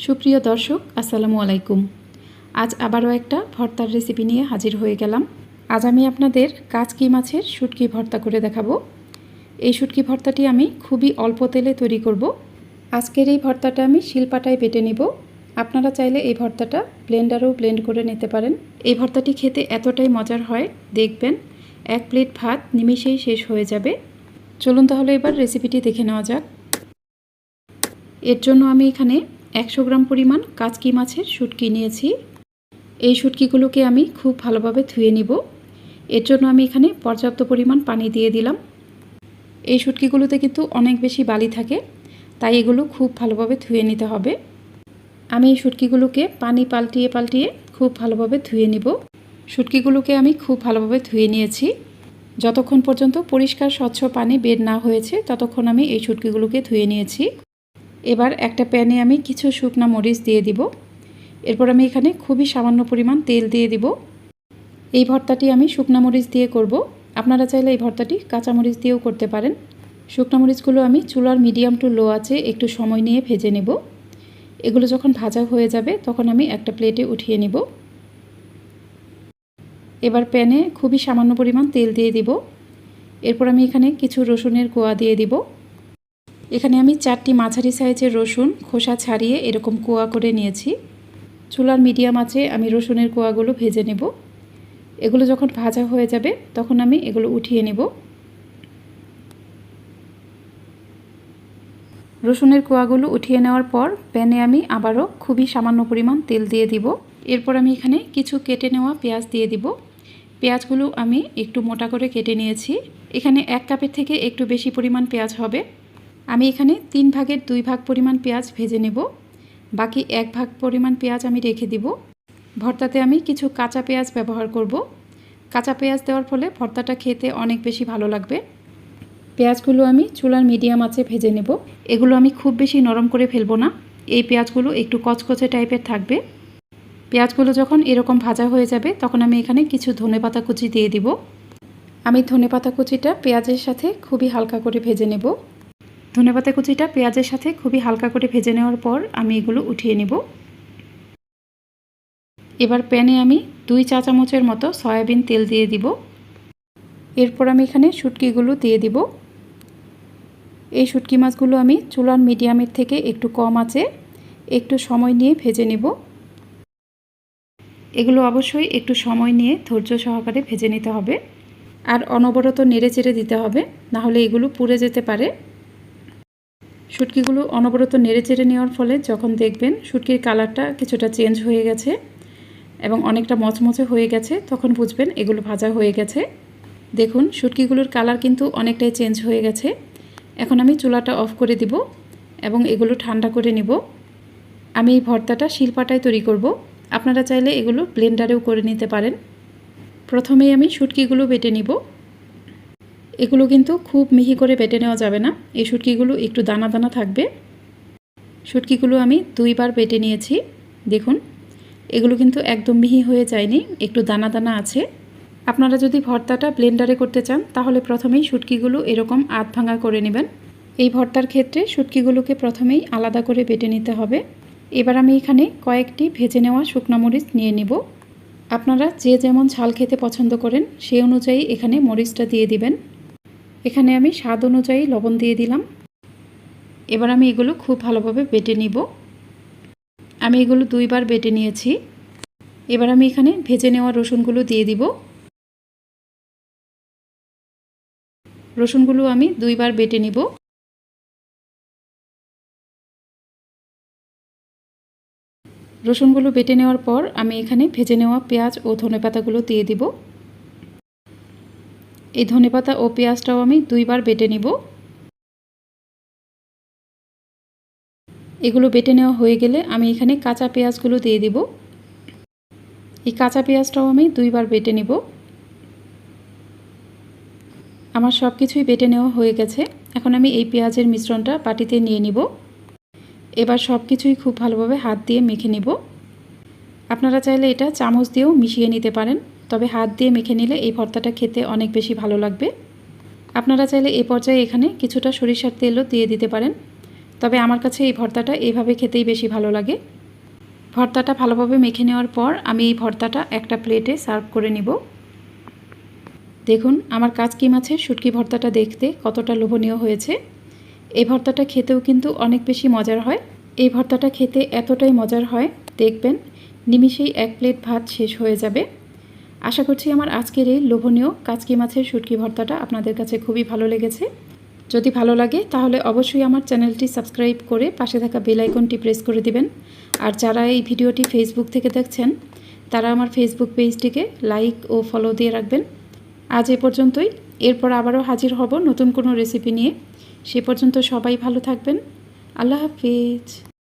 সুপ্রিয় দর্শক, আসসালামু আলাইকুম। আজ আবারও একটা ভর্তার রেসিপি নিয়ে হাজির হয়ে গেলাম। আজ আমি আপনাদের কাচকি মাছের শুটকি ভর্তা করে দেখাবো। এই শুটকি ভর্তাটি আমি খুবই অল্প তেলে তৈরি করব। আজকের এই ভর্তাটা আমি শিলপাটায় বেটে নিব। আপনারা চাইলে এই ভর্তাটা ব্লেন্ডারেও ব্লেন্ড করে নিতে পারেন। এই ভর্তাটি খেতে এতটাই মজার হয়, দেখবেন এক প্লেট ভাত নিমেষেই শেষ হয়ে যাবে। চলুন তাহলে এবার রেসিপিটি দেখে নেওয়া যাক। এর জন্য আমি এখানে 100 গ্রাম পরিমাণ কাচকি মাছের শুটকি নিয়েছি। এই শুটকিগুলোকে আমি খুব ভালোভাবে ধুয়ে নিব। এর জন্য আমি এখানে পর্যাপ্ত পরিমাণ পানি দিয়ে দিলাম। এই শুটকিগুলোতে কিন্তু অনেক বেশি বালি থাকে, তাই এগুলো খুব ভালোভাবে ধুয়ে নিতে হবে। আমি এই শুটকিগুলোকে পানি পাল্টিয়ে পাল্টিয়ে খুব ভালোভাবে ধুয়ে নিব। শুটকিগুলোকে আমি খুব ভালোভাবে ধুয়ে নিয়েছি। যতক্ষণ পর্যন্ত পরিষ্কার স্বচ্ছ পানি বের না হয়েছে ততক্ষণ আমি এই শুটকিগুলোকে ধুয়ে নিয়েছি। এবার একটা প্যানে আমি কিছু শুকনা মরিচ দিয়ে দিব। এরপর আমি এখানে খুবই সামান্য পরিমাণ তেল দিয়ে দিব। এই ভর্তাটি আমি শুকনা মরিচ দিয়ে করব। আপনারা চাইলে এই ভর্তাটি কাঁচা মরিচ দিয়েও করতে পারেন। শুকনা মরিচগুলো আমি চুলার মিডিয়াম টু লো আঁচে একটু সময় নিয়ে ভেজে নেব। এগুলো যখন ভাজা হয়ে যাবে তখন আমি একটা প্লেটে উঠিয়ে নিব। এবার প্যানে খুবই সামান্য পরিমাণ তেল দিয়ে দিব। এরপর আমি এখানে কিছু রসুনের কোয়া দিয়ে দিব। এখানে আমি 4টি মাঝারি সাইজের রসুন খোসা ছাড়িয়ে এরকম কোয়া করে নিয়েছি। চুলার মিডিয়াম আঁচে আমি রসুনের কোয়াগুলো ভেজে নেব। এগুলো যখন ভাজা হয়ে যাবে তখন আমি এগুলো উঠিয়ে নেব। রসুনের কোয়াগুলো উঠিয়ে নেওয়ার পর প্যানে আমি আবারও খুবই সামান্য পরিমাণ তেল দিয়ে দিব। এরপর আমি এখানে কিছু কেটে নেওয়া পেঁয়াজ দিয়ে দিব। পেঁয়াজগুলো আমি একটু মোটা করে কেটে নিয়েছি। এখানে 1 কাপের থেকে একটু বেশি পরিমাণ পেঁয়াজ হবে। আমি এখানে 3 ভাগের 2 ভাগ পরিমাণ পেঁয়াজ ভেজে নেব। বাকি 1 ভাগ পরিমাণ পেঁয়াজ আমি রেখে দিব। ভর্তাতে আমি কিছু কাঁচা পেঁয়াজ ব্যবহার করব। কাঁচা পেঁয়াজ দেওয়ার ফলে ভর্তাটা খেতে অনেক বেশি ভালো লাগবে। পেঁয়াজগুলো আমি চুলার মিডিয়াম আঁচে ভেজে নেব। এগুলো আমি খুব বেশি নরম করে ফেলবো না। এই পেঁয়াজগুলো একটু কচকচে টাইপের থাকবে। পেঁয়াজগুলো যখন এরকম ভাজা হয়ে যাবে তখন আমি এখানে কিছু ধনেপাতা কুচি দিয়ে দিব। আমি ধনেপাতা কুচিটা পেঁয়াজের সাথে খুবই হালকা করে ভেজে নেব। ধনেপাতা কুচিটা পেঁয়াজের সাথে খুবই হালকা করে ভেজে নেওয়ার পর আমি এগুলো উঠিয়ে নেব। এবার প্যানে আমি 2 চা চামচের মতো সয়াবিন তেল দিয়ে দিব। এরপর আমি এখানে শুটকিগুলো দিয়ে দিব। এই শুটকি মাছগুলো আমি চুলার মিডিয়ামের থেকে একটু কম আঁচে একটু সময় নিয়ে ভেজে নেব। এগুলো অবশ্যই একটু সময় নিয়ে ধৈর্য সহকারে ভেজে নিতে হবে। আর অনবরত নেড়ে চেড়ে দিতে হবে, না হলে এগুলো পুড়ে যেতে পারে। শুটকিগুলো অনবরত নেড়ে চেড়ে নেওয়ার ফলে যখন দেখবেন শুটকির কালারটা কিছুটা চেঞ্জ হয়ে গেছে এবং অনেকটা মচমচে হয়ে গেছে তখন বুঝবেন এগুলো ভাজা হয়ে গেছে। দেখুন শুটকিগুলোর কালার কিন্তু অনেকটাই চেঞ্জ হয়ে গেছে। এখন আমি চুলাটা অফ করে দিব এবং এগুলো ঠান্ডা করে নিব। আমি এই ভর্তাটা শিলপাটায় তৈরি করব। আপনারা চাইলে এগুলো ব্লেন্ডারেও করে নিতে পারেন। প্রথমেই আমি শুটকিগুলো বেটে নিব। এগুলো কিন্তু খুব মিহি করে বেটে নেওয়া যাবে না। এই শুটকিগুলো একটু দানা দানা থাকবে। শুটকিগুলো আমি 2 বার বেটে নিয়েছি। দেখুন এগুলো কিন্তু একদম মিহি হয়ে যায়নি, একটু দানা দানা আছে। আপনারা যদি ভর্তাটা ব্লেন্ডারে করতে চান তাহলে প্রথমেই শুটকিগুলো এরকম আধ ভাঙা করে নেবেন। এই ভর্তার ক্ষেত্রে শুটকিগুলোকে প্রথমেই আলাদা করে বেটে নিতে হবে। এবার আমি এখানে কয়েকটি ভেজে নেওয়া শুকনো মরিচ নিয়ে নিব। আপনারা যে যেমন ঝাল খেতে পছন্দ করেন সেই অনুযায়ী এখানে মরিচটা দিয়ে দিবেন। এখানে আমি স্বাদ অনুযায়ী লবণ দিয়ে দিলাম। এবার আমি এগুলো খুব ভালোভাবে বেটে নিব। আমি এগুলো 2 বার বেটে নিয়েছি। এবার আমি এখানে ভেজে নেওয়া রসুনগুলো দিয়ে দিব। রসুনগুলো আমি 2 বার বেটে নিব। রসুনগুলো বেটে নেওয়ার পর আমি এখানে ভেজে নেওয়া পেঁয়াজ ও ধনেপাতাগুলো দিয়ে দিব। এই ধনেপাতা ও পেঁয়াজটাও আমি 2 বার বেটে নিব। এগুলো বেটে নেওয়া হয়ে গেলে আমি এখানে কাঁচা পেঁয়াজগুলো দিয়ে দিব। এই কাঁচা পেঁয়াজটাও আমি 2 বার বেটে নিব। আমার সব কিছুই বেটে নেওয়া হয়ে গেছে। এখন আমি এই পেঁয়াজের মিশ্রণটা বাটিতে নিয়ে নিব। এবার সব কিছুই খুব ভালোভাবে হাত দিয়ে মেখে নিব। আপনারা চাইলে এটা চামচ দিয়েও মিশিয়ে নিতে পারেন, তবে হাত দিয়ে মেখে নিলে এই ভর্তাটা খেতে অনেক বেশি ভালো লাগবে। আপনারা চাইলে এই পর্যায়ে এখানে কিছুটা সরিষার তেলও দিয়ে দিতে পারেন, তবে আমার কাছে এই ভর্তাটা এইভাবে খেতেই বেশি ভালো লাগে। ভর্তাটা ভালোভাবে মেখে নেওয়ার পর আমি এই ভর্তাটা একটা প্লেটে সার্ভ করে নিব। দেখুন আমার কাচকি মাছের শুটকি ভর্তাটা দেখতে কতটা লোভনীয় হয়েছে। এই ভর্তাটা খেতেও কিন্তু অনেক বেশি মজার হয়। এই ভর্তাটা খেতে এতটাই মজার হয়, দেখবেন নিমিষেই এক প্লেট ভাত শেষ হয়ে যাবে। আশা করছি আমার আজকের এই লোভনীয় কাচকি মাছের শুটকি ভর্তাটা আপনাদের কাছে খুবই ভালো লেগেছে। যদি ভালো লাগে তাহলে অবশ্যই আমার চ্যানেলটি সাবস্ক্রাইব করে পাশে থাকা বেল আইকনটি প্রেস করে দিবেন। আর যারা এই ভিডিওটি ফেসবুক থেকে দেখছেন তারা আমার ফেসবুক পেজটিকে লাইক ও ফলো দিয়ে রাখবেন। আজ এ পর্যন্তই। এরপর আবারও হাজির হব নতুন কোনো রেসিপি নিয়ে। সে পর্যন্ত সবাই ভালো থাকবেন। আল্লাহ হাফিজ।